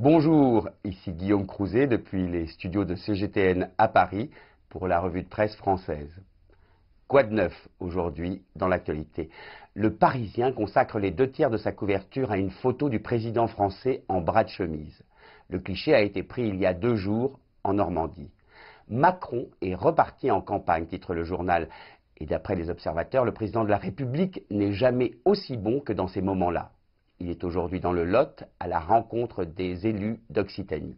Bonjour, ici Guillaume Crouzet depuis les studios de CGTN à Paris pour la revue de presse française. Quoi de neuf aujourd'hui dans l'actualité? Le Parisien consacre les 2/3 de sa couverture à une photo du président français en bras de chemise. Le cliché a été pris il y a 2 jours en Normandie. Macron est reparti en campagne, titre le journal. Et d'après les observateurs, le président de la République n'est jamais aussi bon que dans ces moments-là. Il est aujourd'hui dans le Lot à la rencontre des élus d'Occitanie.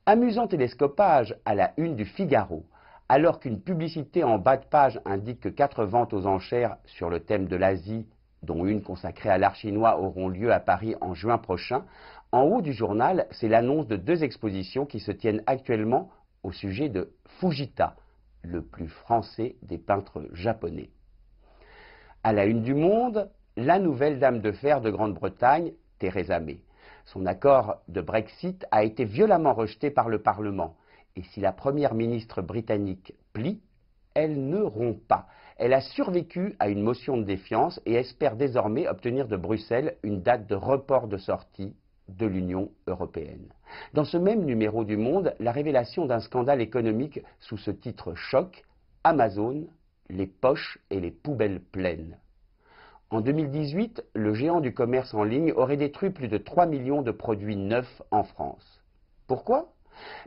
Amusant télescopage à la une du Figaro. Alors qu'une publicité en bas de page indique que 4 ventes aux enchères sur le thème de l'Asie, dont une consacrée à l'art chinois, auront lieu à Paris en juin prochain, en haut du journal, c'est l'annonce de 2 expositions qui se tiennent actuellement au sujet de Fujita, le plus français des peintres japonais. À la une du Monde, la nouvelle dame de fer de Grande-Bretagne, Theresa May. Son accord de Brexit a été violemment rejeté par le Parlement. Et si la première ministre britannique plie, elle ne rompt pas. Elle a survécu à une motion de défiance et espère désormais obtenir de Bruxelles une date de report de sortie de l'Union européenne. Dans ce même numéro du Monde, la révélation d'un scandale économique sous ce titre choc, Amazon, les poches et les poubelles pleines. En 2018, le géant du commerce en ligne aurait détruit plus de 3 millions de produits neufs en France. Pourquoi?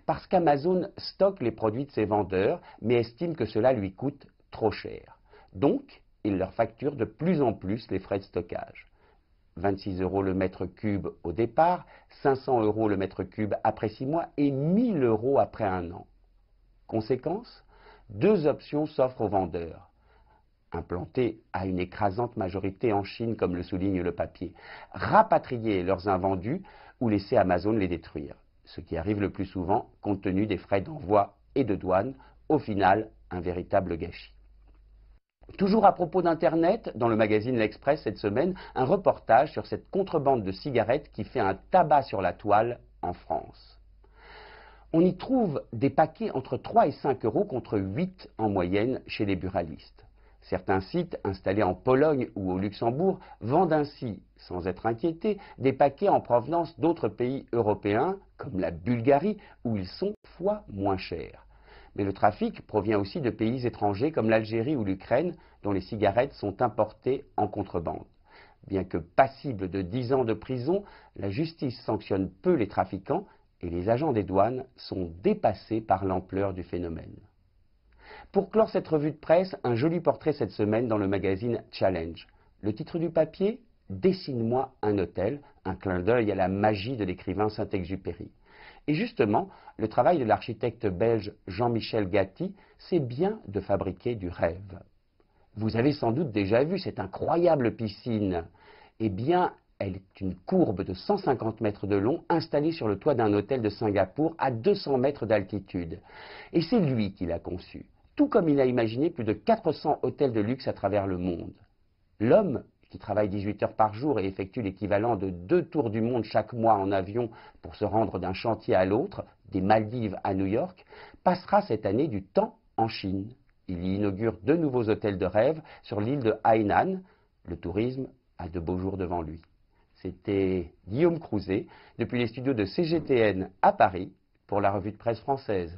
Parce qu'Amazon stocke les produits de ses vendeurs, mais estime que cela lui coûte trop cher. Donc, il leur facture de plus en plus les frais de stockage. 26 € le mètre cube au départ, 500 € le mètre cube après 6 mois et 1 000 € après 1 an. Conséquence, 2 options s'offrent aux vendeurs. Implantés à une écrasante majorité en Chine, comme le souligne le papier, rapatrier leurs invendus ou laisser Amazon les détruire. Ce qui arrive le plus souvent compte tenu des frais d'envoi et de douane, au final, un véritable gâchis. Toujours à propos d'Internet, dans le magazine L'Express cette semaine, un reportage sur cette contrebande de cigarettes qui fait un tabac sur la toile en France. On y trouve des paquets entre 3 et 5 € contre 8 en moyenne chez les buralistes. Certains sites installés en Pologne ou au Luxembourg vendent ainsi, sans être inquiétés, des paquets en provenance d'autres pays européens, comme la Bulgarie, où ils sont fois moins chers. Mais le trafic provient aussi de pays étrangers comme l'Algérie ou l'Ukraine, dont les cigarettes sont importées en contrebande. Bien que passible de 10 ans de prison, la justice sanctionne peu les trafiquants et les agents des douanes sont dépassés par l'ampleur du phénomène. Pour clore cette revue de presse, un joli portrait cette semaine dans le magazine Challenge. Le titre du papier, Dessine-moi un hôtel, un clin d'œil à la magie de l'écrivain Saint-Exupéry. Et justement, le travail de l'architecte belge Jean-Michel Gatti, c'est bien de fabriquer du rêve. Vous avez sans doute déjà vu cette incroyable piscine. Eh bien, elle est une courbe de 150 mètres de long installée sur le toit d'un hôtel de Singapour à 200 mètres d'altitude. Et c'est lui qui l'a conçu, tout comme il a imaginé plus de 400 hôtels de luxe à travers le monde. L'homme, qui travaille 18 heures par jour et effectue l'équivalent de 2 tours du monde chaque mois en avion pour se rendre d'un chantier à l'autre, des Maldives à New York, passera cette année du temps en Chine. Il y inaugure 2 nouveaux hôtels de rêve sur l'île de Hainan. Le tourisme a de beaux jours devant lui. C'était Guillaume Crouzet depuis les studios de CGTN à Paris pour la revue de presse française.